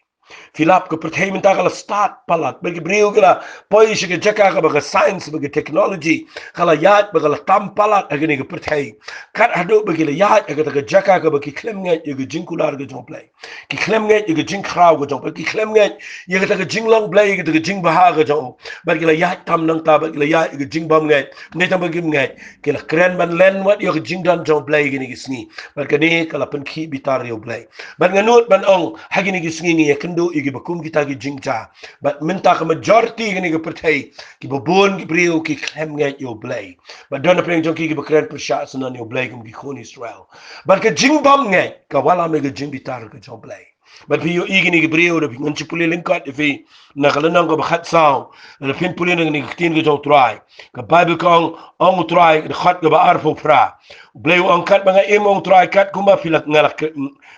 Speaker 1: Filap ke pertahiman ta kala start palat bagi beriu kala poi shi ke jaka ka baga science bagi technology kala yat baga tam palat agani ke pertai kat hadu bagi la yat aga ta jaka ka bagi klem ngai ye jingkular ke jong Blei ki klem ngai ye jing kraw ke jong ki klem ngai ye ta jinglong Blei ke ta jingbha ke jong bagi la yat tam nang ta bagi la yat ye jingbam ngai ngai tam bagi ngai ke la kren ban len wat ye jingdan jong Blei gini gisni bagi ni kala pen ki bitar yo Blei ban nganut ban ong hagini gisni ni kendo igi bakum kita ki jingja but minta ke majority gini ke pertai ki bobon ki brio ki klem ngai yo Blei but dona preng jong ki bekren persya sanan yo Blei kum ki khon Israel but ke jingbam ngai ka wala me ke jing bitar ke jong Blei but pi yo igini ki brio de ngan chipuli lingkat ifi na kala nang ko bakhat saw na pin puli nang ni tin ke jong try ka bible kong ong try de khat ke ba arfo fra Blei ong kat mga imong try kat kuma pilak ngalak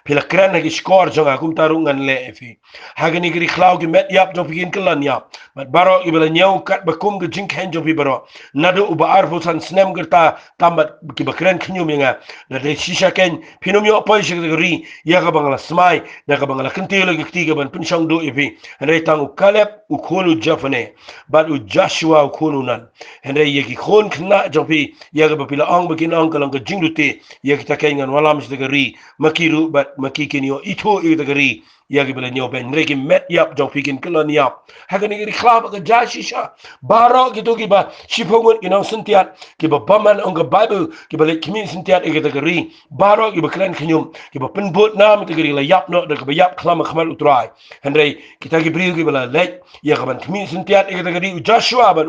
Speaker 1: pilak kran na ki score jong akum tarungan le ifi hagani gri khlau ki met yap jong pikin kelan yap but baro ibala nyau kat bakum ke jing khen jong pi baro nado uba arfo san snem gerta tamat ki bakren khnyum nga na de shisha ken pinum yo poi shi gri ya ka bangala smai na ka bangala kentilo ki tiga ban pinshong do ifi henry tang Caleb u khonu jafane but u Joshua u khonu nan henry ye ki khon khna jong pi ya ka pila ong bakin ong kalang ka jingdute ya kita kengan walam shi gri makiru but makikin yo ito i gri ya ki bela nyo ben reki met yap jong pikin kelon yap hagani gri khlab ka jashisha baro gitu ki ba shipongun inong sentiat ki ba baman ong ka bible ki ba kimin sentiat e gri baro ki ba klan khnyum ki ba penbot nam ki gri la yap no da ka ba yap khlam khmal utrai henry kita ki bri ki bela lek ya ka ban kimin sentiat e gri Joshua ba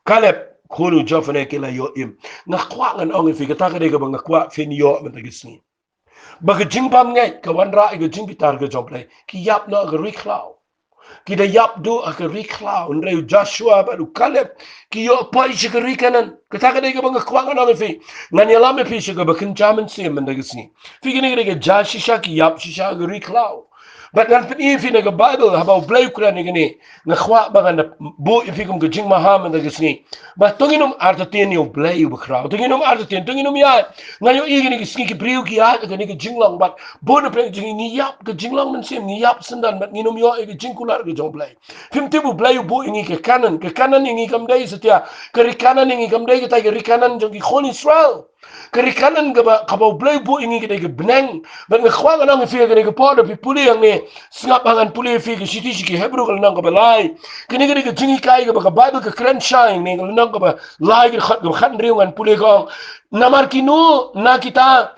Speaker 1: Caleb khonu jofane ke la yo im na kwa ngan ong fi ka ta ka de ka ba ngakwa fin yo man ta gisni bagi jingbam ngai ka wanra i jing bitar ke jong Blei ki yap no ga riklau ki da yap do a ga riklau ndre Joshua ba Caleb ki yo pai shi ga rikanan ka ta ka de ga bang kwang no fi ngan ya lam fi shi ga bakin jaman sim man da gisni fi gini ga jashisha ki yap shisha ga riklau but nan pen ifi na ga bible haba Blei kura ni gini na khwa ba ga bo ifi kum ga jing maham man da gisni ba tonginum artatin yo Blei u bakrau tonginum artatin tonginum ya ngayo igini gisni ki priu ki ya ga ni ga jinglang but bo na pre jing ni yap ga jinglang man sim ni yap sendan but nginum yo ga jingkular ga jong Blei fim tibu Blei bo ingi ke kanan ingi kam dai setia ke kanan ingi kam dai ta ga kanan jong ki khon Israel kerikanan ka ba Blei bo ingi ke ga benang ban ga khwa nang fi ga ga podo pi puli yang ni singap hangan puli fi ga siti ki hebru ga nang ka ba lai kini ga jingi kai ga ba bible ka kran shine ni ga nang ka ba lai ga khan riungan puli ko namar kinu na kita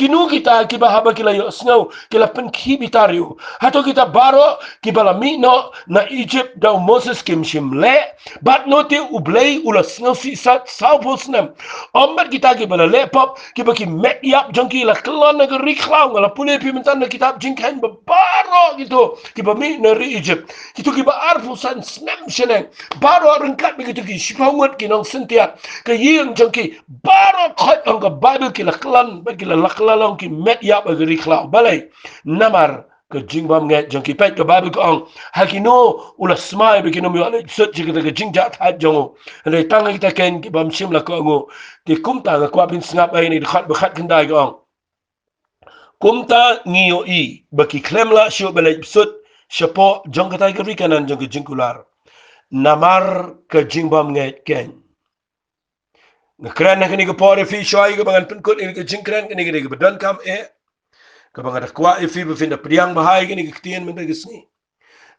Speaker 1: kinu kita ki ba haba kila yo snow kila pen ki bitario hato kita baro ki bala mi no na Egypt da Moses kim shimle but no te u Blei ula snow si sa saubosnem omber kita ki bala lepop ki ba ki met yap jongki la klon na ri khlaw la pule pi mentan na kitab jingken ba baro gitu ki ba mi na ri Egypt kitu ki ba arfu san snem shenen baro rengkat begitu ki shipawat ki nong sentiat ke yeng jongki baro khot ang ka bible ki la klon ba ki la laklalong ki met yap agri khlaw balai namar ke jingbam ngai jong ki pet ke bible ko ong hakino ula smai be kinom yo ale sut ji ke jingja that jongo re tang kita ken ki bam sim la ko ngo ti kumta ga kwa bin snap ai ni khat be khat kendai ko ong kumta ngio i ba ki klemla shu bele sut shapo jong ka tai ke rikanan jong ki jingkular namar ke jingbam ngai ken ngakran kini ke pore fi shoi ke bangan penkut ini ke jingkran kini ke badan kam ke bangan kwa ifi befinda priang bahai kini ke tien men gisni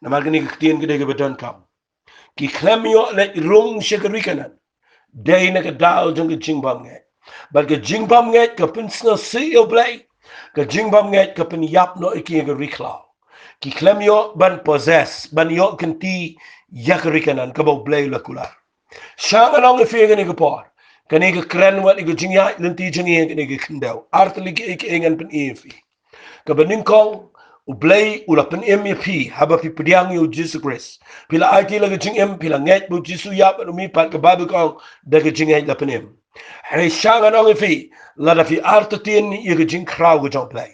Speaker 1: namar kini ke tien ke badan kam ki klem yo le rung shekerikanan dai na ke dal jong ke jingbam ngai bal ke jingbam ngai ke pensno si yo Blei ke jingbam ngai ke pen yap no iki ke riklau ki klem yo ban possess ban yo kenti yakerikanan ke bo Blei la kular shanga nong ifi kini ke por kani ke kren wat ke jingya lenti jingi kani ke kendau artli ke engan pen efi ke beningkong u Blei ula pen MP haba pi pediang yo Jesus Christ pila IT la ke jing pila nget bu jisu yap mi pat ke bible kong da ke jingai la pen hai shanga nong ifi la da fi artatin ye ke jing kraw ke jong Blei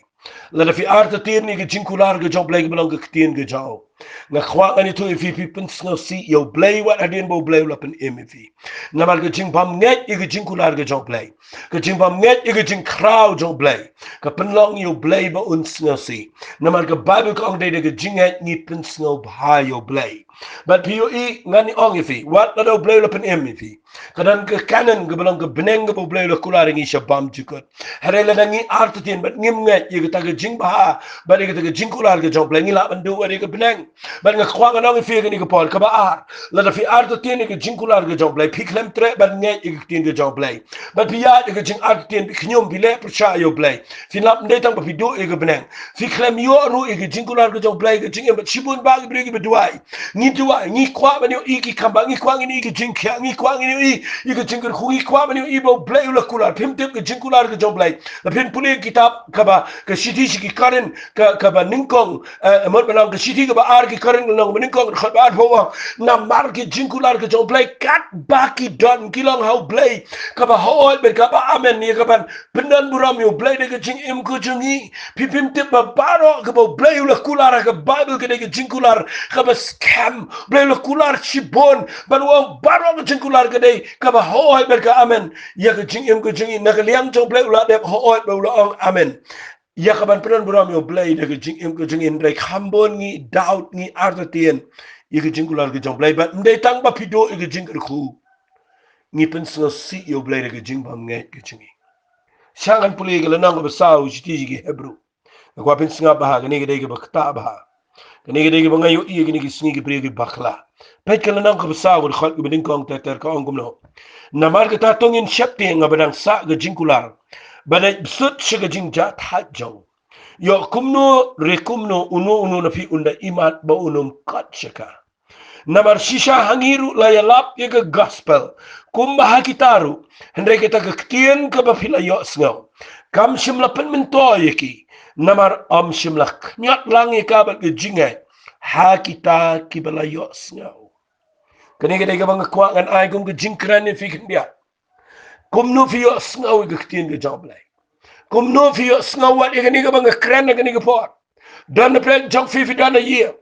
Speaker 1: la da fi artatin ye ke jing kular ke jong Blei ke belong ke tien ke jao nga khwa ani tu ifi pi Pynsngewbha si yo Blei wat adien bo Blei la pen ifi namar ke jing bam nget i ke jing kular ke jong Blei ke jing bam nget i ke jing kraw jong Blei ke penlong yo Blei ba Pynsngewbha si namar ke Bible ko ang de ke Jingngeit ni Pynsngewbha yo Blei but pio I ngani ong ifi wat la do Blei la pen ifi kadan ke kanan ke belang ke beneng ke bo Blei la kular ngi shabam jikot hare la ngi artitien but ngim nget i ke ta ke jing ba but i ke ta ke jing kular ke jong Blei ngi la bandu ari ke beneng but nga khwa nga ngi fi ke ni ke pol ka ba ar la da fi artitien ke jing kular ke jong Blei pi klem tre but nget i ke tin ke jong Blei but pi ya ke jing artitien pi knyom pi le persha yo Blei fi lap ndai tang pa fi do i ke beneng fi klem yo ru i ke jing kular ke jong Blei ke jing em chibun ba ke brigi beduai ngi kwa ba ni I ki kamba ngi kwa ngi ke jing kya ngi kwa ngi I ke jing ku ngi kwa ba ni I bo Blei la kular pim tip ke jing kular ke jong Blei la pin puli kitab ka ba ke shiti shi ki karen ka ba ningkong mot balang ke shiti ka ba ar ki karen nang ningkong khat ba ho na mar ke jing kular ke jong Blei kat ba ki don kilong how Blei ka ba ho be ka ba amen ni ka ban pendan buram yo Blei de ke jing em ku jungi pipim tip ba baro ka ba Blei la kular ka Bible ke de ke jing kular ka ba scam Blei la kular chibon ban wo baro ke jing kular ke de ka ba ho be ka amen ya ke jing em ku jungi na ka liang jong Blei la de ho be la ong amen ya kaban penan buram yo Blei de ke jing em ke jing in rek hambon ngi doubt ngi artatien ye ke jing kular ke jong Blei bat ndai tang ba pido ye ke jing ku ngi Pynsngewbha si yo Blei de ke jing bam ngai ke jingi shangan puli ke lanang ba sau shiti ke Hebrew kwa Pynsngewbha ke ne ke de ke bakta ba ke ne ke de ke ba ngai yo ye ke ne ke sngi ke bre ke bakla pet ke lanang ke ba sau ke khot ke beding kong ter ka ong kumno namar ke ta tongin shapti ngabadang sa ke jing kular bada sut shiga jing ja ta jong yo kumno rekumno unu na fi unda imat ba unum kat shika namar shisha hangiru la yalap ye ke gospel kumba hakitaru hendre kita ke ktien ke ba fila yo sngaw kam shimla pen min to yeki namar am shimla nyat lang ye ka ba ke Jingngeit hakita ki bala yo sngaw kani ke de bang kwa ngan ai kum ke jingkran fi kindia kumno fi yo sngaw ke ktien ke jong Blei kom no fi snawat e gani ga bang kran gani ga por dan the plan jong fi dan a year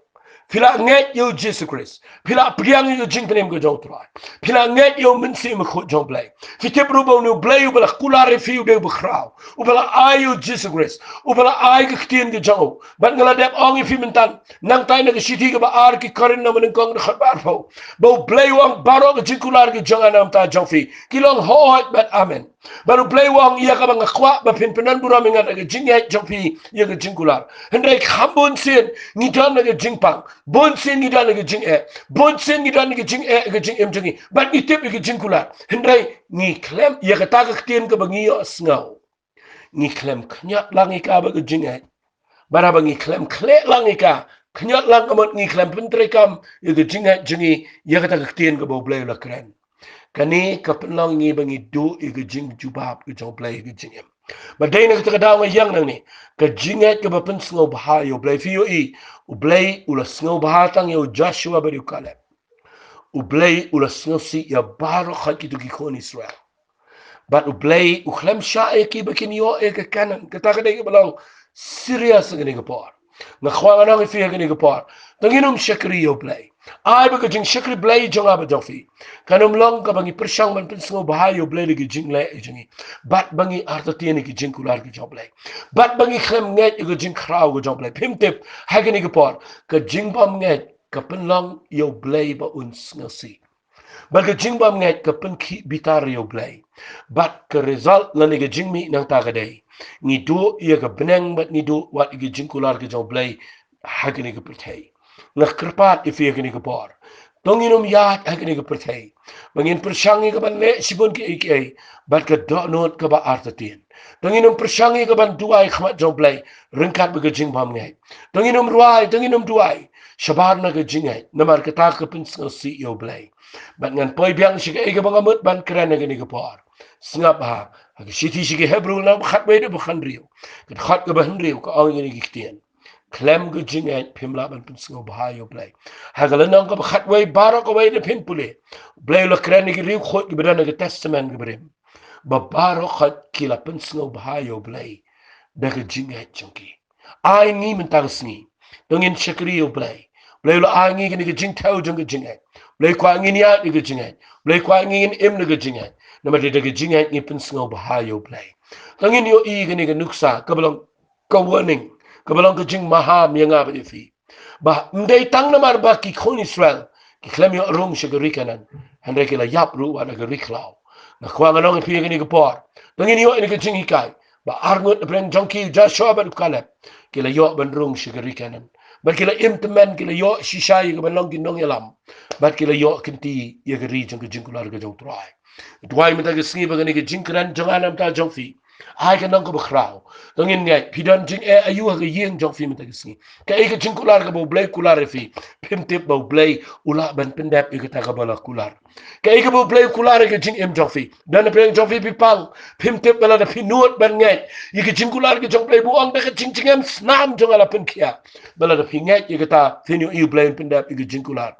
Speaker 1: pila nget yo Jesus Christ pila priang yo jing penem go jong try pila nget yo min si me khot jong Blei fi te probo no Blei ubala kulare fi de begraaw ubala ayo Jesus Christ ubala ay ga ktien ga jong ban ngala dep ong fi mentan nang tay na ga city ga ba ar ki karin na men kong khat bar fo bo Blei wang baro ga jikular ga jong anam ta jong fi kilong hoit bat amen baru Blei wang iya ka bang kwa ba penan buram ngat ga Jingngeit jong fi ya ga jingkular hendai khambon sin ni dan ga jingpang bon sin ni dan ga jing bon sin ni dan ga jing ga jing em jingi bat ni tip ga jingkular hendai ni klem ya ka ta ga ktien ka bangi yo sngaw ni klem knya lang ka ba ga Jingngeit bara bangi klem kle lang ka knya lang ka ni klem pentre kam ya ga Jingngeit jingi ya ka ta ga ktien ka bo Blei la kren kani ka penlang ngi bangi do i ga jing jubab ga jong Blei ga jingem ba dai na ka daw yang nang ni ka Jingngeit ka ba Pynsngewbha yo Blei fi yo I u Blei ula Pynsngewbha tang yo Joshua ba yu Caleb u Blei ula si ya baro khat ki tu ki kon Israel but u Blei u khlem sha e ki ba kin yo e ka kanan ka ta ka dai belong serious ngani ka por na khwa na ngi fi ngani ka por tanginum shakri yo Blei ai ba ka jing shakri Blei jong aba jong fi kanum long ka bangi persang ban Pynsngewbha yo Blei de jing le jingi bat bangi artatien ki jing kular ki jong Blei bat bangi khlem nget ki jing kraw go jong Blei pimtip ha ngani ka por ka jing bam nget ka penlong yo Blei ba Pynsngewbha bat ka jing bam nget ka pen ki bitar yo Blei bat ka result la ni ka jing mi nang ta ka dei ni do ye ka beneng bat ni do wat ki jing kular ki jong Blei ha ngani ka perthei na kerpat if ye ngani ka por tonginum yat ha ngani ka perthei bangin persangi ka ban le sibon ki ek bat ka do not ka ba artatien tonginum persangi ka ban duai khmat jong Blei rengkat ba ka jing bam nget tonginum ruai tonginum duai shabar na ka Jingngeit namar ka ta ka Pynsngewbha yo Blei bat ngan poi biang shi ka bang amut ban kran na ngani ka por snap ha ka shiti shi ka Hebrew na khat be de khan riu ka khat ka ban riu ka ong ngani ki tien klem ga Jingngeit pimla ban Pynsngewbha yo Blei hagala nang ka khat wei baro ka wei de pin pule Blei lo kran ki riu khot ki bedana ka testament ka brim ba baro khat ki la Pynsngewbha yo Blei da ka Jingngeit chunki ai ni men ta sngi dongin shakri yo Blei Blei lo angi gini ke jing tau jong ke Jingngeit. Blei kwa ngin ya ke Jingngeit. Blei kwa ngin im ke Jingngeit. Nama de ke Jingngeit ni Pynsngewbha yo Blei. Tangin yo I gini ke nuksa kabalong kawaning kabalong ke jing maha mianga ba ifi. Ba mdei tang namar ba ki kon Israel ki klem yo rong shigurikanan. Hande ke la yap ru wa na ke riklaw. Na kwa nganong ifi gini ke por. Tangin yo ini ke jing hikai. Ba arngut na breng jongki Joshua ban Caleb. Kila yo ban rong shigurikanan. But kila imtemen kila yo shisha yiga banong ginong yalam. But kila yo kinti yiga region ke jingkular ke jong try. Dwai mita ke singi bagani ke jingkran jong anam ta jong fi. Ai ke nong ko bakrao. Dongin ngai pidan jing ayu ke yeng jong fi mita ke singi. Ka ke jingkular ke bo Blei kular fi. Pimtip bo Blei ula ban pendap yiga ta ke bala kular. Ka ke bo Blei kular ke jing jong fi. Dan pe jong fi pipang pimtip bala da pinuot ban ngai. Yiga jingkular ke jong Blei buang da ke jing snam jong ala pen kia. Bala da pingat yiga ta finyo iu Blei pendap yiga jingkular.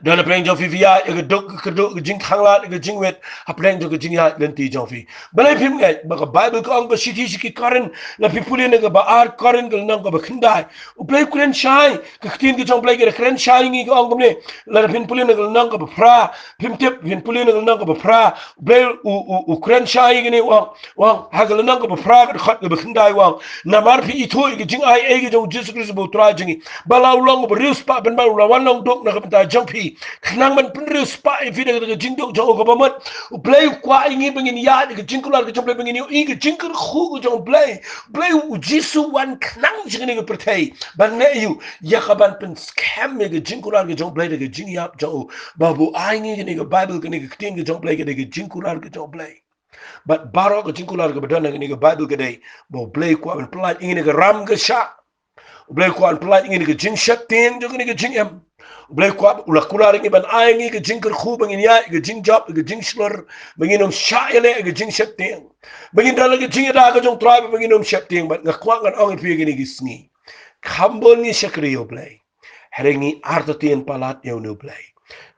Speaker 1: Dan apreng jong fi via ke dok ke jing khanglat ke jing wet apreng jong ke jing ya lenti jong fi balai phim ngai ba bible ko ang ba siti ki karen la pipuli ne ba ar karen ke nang ko ba khindai u play kuren shai ke tin ke jong play ke kren shai ngi ko ang ne la pin puli ne nang ko ba fra phim tip pin puli ne nang ko ba fra play u kren shai ngi ne wang ha ke nang ko ba fra ke khat ke ba khindai wang na mar phi i thoi ke jing ai ke jong jesus christ bo tra jing ba la long ba rius pa ben ba la wan long dok na ka ta jong phi kenang man penrius pa if ida ke jingdok jong ko bamat Blei kwa ingi bengin ya ke jingkular ke jong Blei bengin i ke jingkur khu jong Blei u jisu wan kenang jingni ke pertai ban ne yu ya ka ban pen scam ke jingkular ke jong Blei ke jing yap jong babu aingi ke bible ke tin ke jong Blei ke jingkular ke jong Blei but baro ke jingkular ke badan ke bible ke dei bo Blei kwa ban pelat ingi ke ram ke sha Blei kwa ban pelat ingi ke jing shat tin jong ke jing em Blei kwa ula kular ngi ban ai ngi ke jing khu bangin ya ke jing job ke jing slur bangin shaile ke jing setting bangin dal ke jing da ke jong tribe bangin setting bat ngakwa ngan ong pi gini gisngi khambon ngi shakriyo Blei herengi artatien palat yo no Blei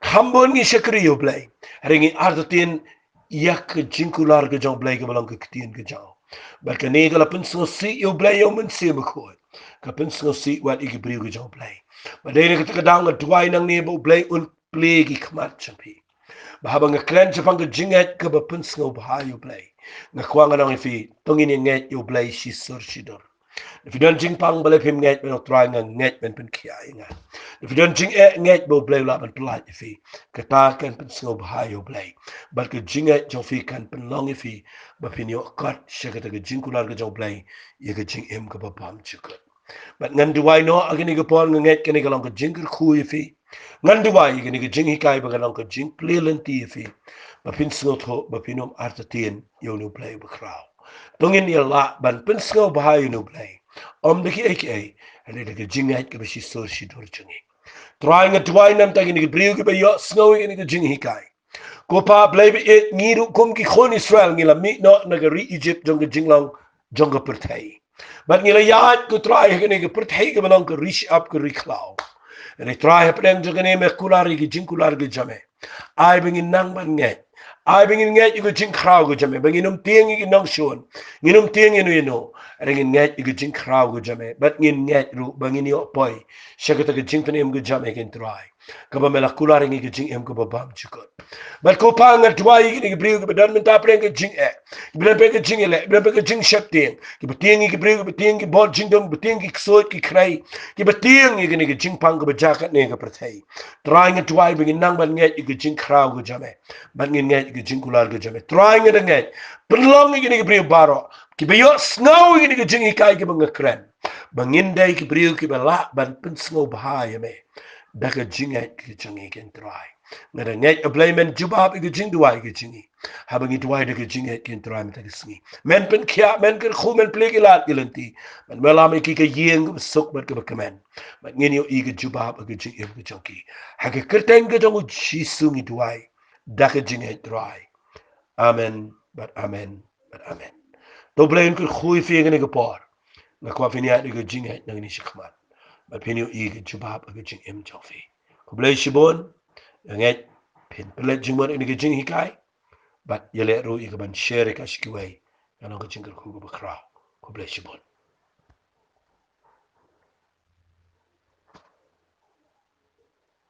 Speaker 1: khambon ngi shakriyo Blei herengi artatien yak ke jing kular ke jong Blei ke balang ke tien ke jao bat ke ne gala penso si yo Blei yo men se mkhoi ka penso si wat ik briu ke jong Blei Badai nak kadang ngadwai nang ni bo Blei un plegi kmat champi. Bahaba ngakren chapang Jingngeit ke ba Pynsngewbha yo Blei. Ngakwang nang ifi tongin nget yo Blei shi sur shidor. If don jing pang balai pim nget ben try ngang nget ben pen kia inga. If don jing nget bo Blei la ben pelat ifi. Kata kan Pynsngewbha yo Blei. Bal ke Jingngeit jong fi kan pen long ifi ba pin yo kat syakata ke jingkular ke jong Blei ye ke jing em ke ba pam chukut. But nganduwai no agini ke pon nget kene ke long ke jing khu ifi. Nganduwai gini ke jing hikai ba long ke jing plelenti ifi. Ba Pynsngewbha ba pinom artatien yo no Blei ba kraw. Tongin ya la ban Pynsngewbha yo no Blei. Om de ki aka ane de ke Jingngeit ke ba shi sur shi dur jungi. Try ngadwai nam ta gini ke briu ke ba yo snow gini ke jing hikai. Ko pa Blei ba et ngiru kum ki khon Israel ngila mi no na ke ri Egypt jong ke jinglong jong ke pertai. But ngila yaad ko try hagani ke perthai ke balang ke rish up ke riklaw. And I try hapdeng jagane me kulari ke jing kular ke jame. Ai bengin nang ban nget. Ai bengin nget ke jing kraw ke jame. Bengin tieng ke nang shon. Nginum tieng ino. Rengin nget ke jing kraw ke jame. But ngin nget ru bengin yo poi. Syakata ke jing penem ke jame ken try. Kaba mela kulari ke jing em ke babam chukot. But ko pa nga dwai ke briu ke badan menta preng ke jing e. Bilan pe ke jing ele. Bilan pe ke jing shapting. Ki betieng ki briu ke betieng ki bol jing dong betieng ki ksot ki krai. Ki betieng ke jing pang ke bajakat ne ke perthai. Try nga dwai bengin nang ban nget ke jing kraw ke jame. Ban ngin nget ke jing kular ke jame. Try nga nget. Penlong ke briu baro. Ki bayo snaw ke jing ikai ke bangakren. Bangin dai ki briu ki bala ban Pynsngewbha yame. Daka Jingngeit ke jangi ken try. Ngada nget a Blei men jubab ke jing duai ke jingi. Habangi duai de ke Jingngeit ken try meta kesngi. Men pen kia men ker khu men pleki lat gelenti. Men melam ki ke yeng sok bat ke kemen. Men ngin yo i ke jubab ke jing em ke jangi. Ha ke kerteng ke jangu jisungi duai. Daka Jingngeit try. Amen. But amen. But amen. To Blei ker khu fi ngene ke por. Na kwa finia de ke Jingngeit nang ni shikmat. But pin you eager jubab a jing em jofi. Kublei shibon, nget pin pelet jingmon in the jing hikai, but yele ru ikaban share kashkiway, and on the jingle kuba crow. Kublei shibon.